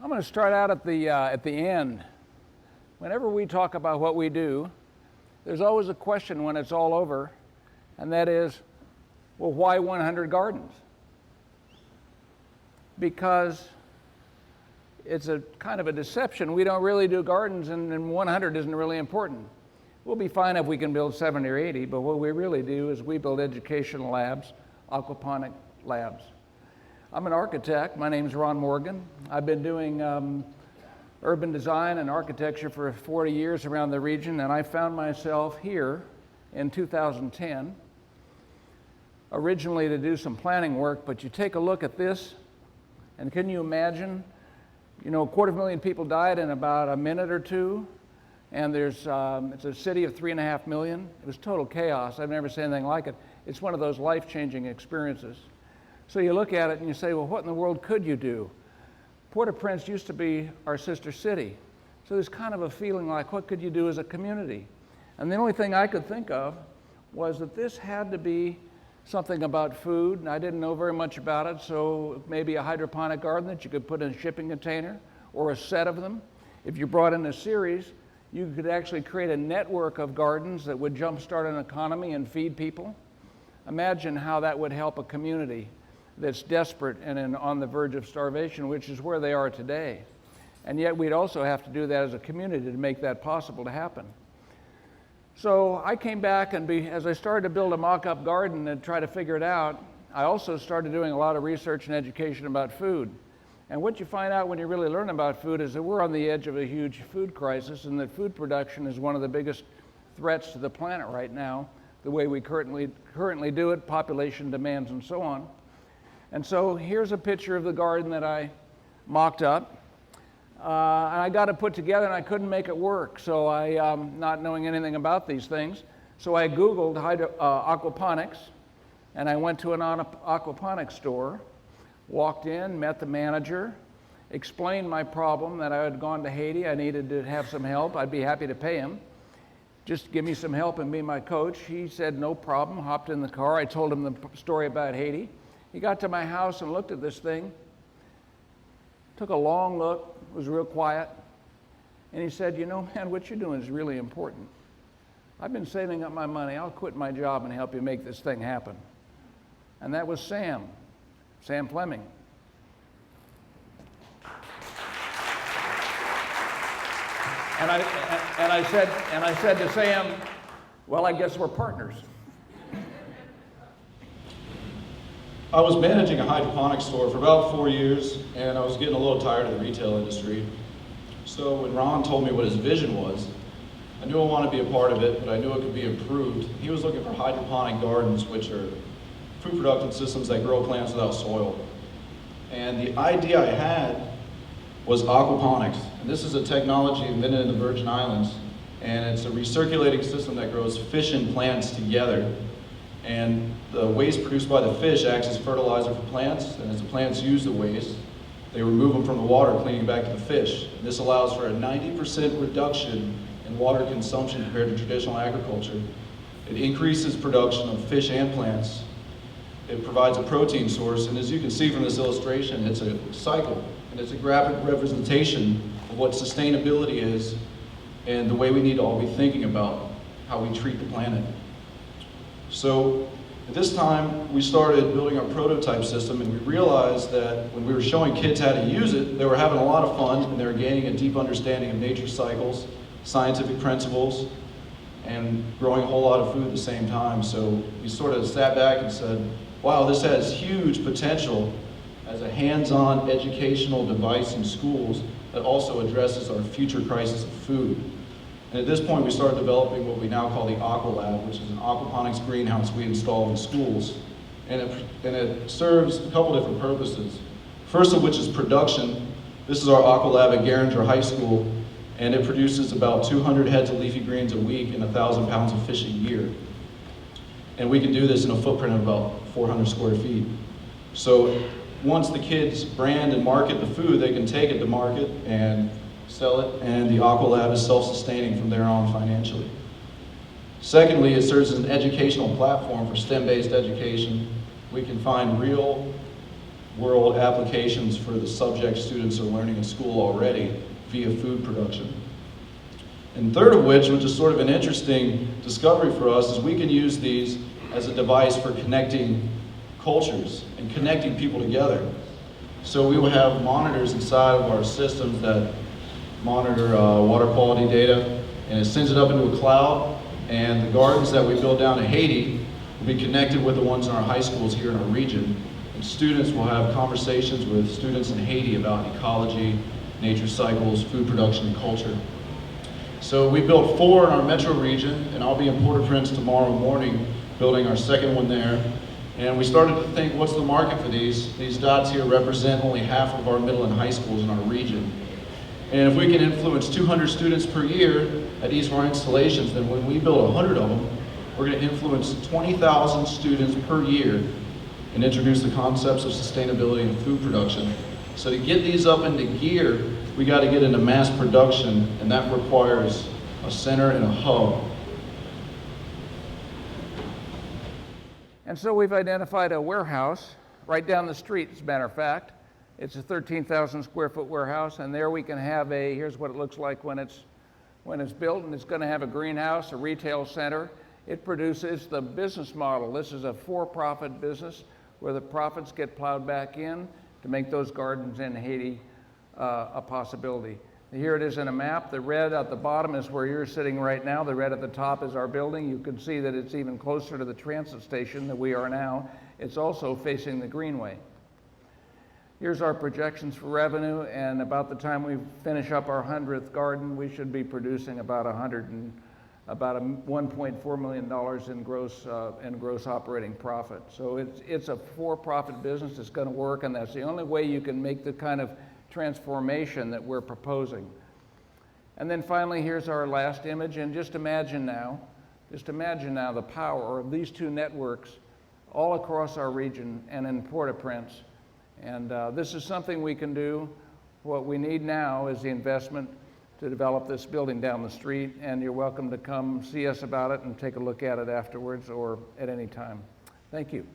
I'm going to start out at the end. Whenever we talk about what we do, there's always a question when it's all over, and that is, well, why 100 gardens? Because it's a kind of a deception. We don't really do gardens, and 100 isn't really important. We'll be fine if we can build 70 or 80, but what we really do is we build educational labs, aquaponic labs. I'm an architect. My name's Ron Morgan. I've been doing urban design and architecture for 40 years around the region, and I found myself here in 2010, originally to do some planning work, but you take a look at this, and can you imagine, you know, 250,000 people died in about a minute or two, and it's a city of 3.5 million. It was total chaos. I've never seen anything like it. It's one of those life-changing experiences. So you look at it and you say, well, what in the world could you do? Port-au-Prince used to be our sister city. So there's kind of a feeling like, what could you do as a community? And the only thing I could think of was that this had to be something about food, and I didn't know very much about it, so maybe a hydroponic garden that you could put in a shipping container, or a set of them. If you brought in a series, you could actually create a network of gardens that would jumpstart an economy and feed people. Imagine how that would help a community that's desperate and on the verge of starvation, which is where they are today. And yet we'd also have to do that as a community to make that possible to happen. So I came back, and as I started to build a mock-up garden and try to figure it out, I also started doing a lot of research and education about food. And what you find out when you really learn about food is that we're on the edge of a huge food crisis, and that food production is one of the biggest threats to the planet right now, the way we currently do it, population demands and so on. And so here's a picture of the garden that I mocked up. And I got it put together, and I couldn't make it work. So not knowing anything about these things, so I Googled aquaponics, and I went to an aquaponics store, walked in, met the manager, explained my problem, that I had gone to Haiti, I needed to have some help, I'd be happy to pay him. Just give me some help and be my coach. He said no problem, hopped in the car. I told him the story about Haiti. He got to my house and looked at this thing, took a long look, was real quiet, and he said, you know, man, what you're doing is really important. I've been saving up my money. I'll quit my job and help you make this thing happen. And that was Sam Fleming. And I said to Sam, well, I guess we're partners. I was managing a hydroponics store for about 4 years, and I was getting a little tired of the retail industry. So when Ron told me what his vision was, I knew I wanted to be a part of it, but I knew it could be improved. He was looking for hydroponic gardens, which are food production systems that grow plants without soil. And the idea I had was aquaponics. And this is a technology invented in the Virgin Islands, and it's a recirculating system that grows fish and plants together. And the waste produced by the fish acts as fertilizer for plants, and as the plants use the waste, they remove them from the water, cleaning it back to the fish. And this allows for a 90% reduction in water consumption compared to traditional agriculture. It increases production of fish and plants. It provides a protein source, and as you can see from this illustration, it's a cycle, and it's a graphic representation of what sustainability is and the way we need to all be thinking about how we treat the planet. So at this time, we started building our prototype system, and we realized that when we were showing kids how to use it, they were having a lot of fun, and they were gaining a deep understanding of nature cycles, scientific principles, and growing a whole lot of food at the same time. So we sort of sat back and said, wow, this has huge potential as a hands-on educational device in schools that also addresses our future crisis of food. And at this point, we started developing what we now call the Aqua Lab, which is an aquaponics greenhouse we install in schools. And it serves a couple different purposes. First of which is production. This is our Aqua Lab at Garinger High School, and it produces about 200 heads of leafy greens a week and 1,000 pounds of fish a year. And we can do this in a footprint of about 400 square feet. So once the kids brand and market the food, they can take it to market and sell it, and the Aqua Lab is self-sustaining from there on financially. Secondly, it serves as an educational platform for STEM-based education. We can find real world applications for the subject students are learning in school already via food production. And third of which is sort of an interesting discovery for us, is we can use these as a device for connecting cultures and connecting people together. So we will have monitors inside of our systems that monitor water quality data, and it sends it up into a cloud, and the gardens that we build down in Haiti will be connected with the ones in our high schools here in our region. And students will have conversations with students in Haiti about ecology, nature cycles, food production, and culture. So we built 4 in our metro region, and I'll be in Port-au-Prince tomorrow morning building our second one there. And we started to think, what's the market for these? These dots here represent only half of our middle and high schools in our region. And if we can influence 200 students per year at each of our installations, then when we build 100 of them, we're going to influence 20,000 students per year and introduce the concepts of sustainability and food production. So to get these up into gear, we got to get into mass production, and that requires a center and a hub. And so we've identified a warehouse right down the street, as a matter of fact. It's a 13,000 square foot warehouse, and there we can have here's what it looks like when it's built, and it's going to have a greenhouse, a retail center. It produces the business model. This is a for-profit business where the profits get plowed back in to make those gardens in Haiti a possibility. Here it is in a map. The red at the bottom is where you're sitting right now. The red at the top is our building. You can see that it's even closer to the transit station that we are now. It's also facing the Greenway. Here's our projections for revenue, and about the time we finish up our 100th garden, we should be producing about $1.4 million in gross operating profit. So it's a for-profit business. It's going to work, and that's the only way you can make the kind of transformation that we're proposing. And then finally, here's our last image, and just imagine now the power of these 2 networks all across our region and in Port-au-Prince. And this is something we can do. What we need now is the investment to develop this building down the street, and you're welcome to come see us about it and take a look at it afterwards or at any time. Thank you.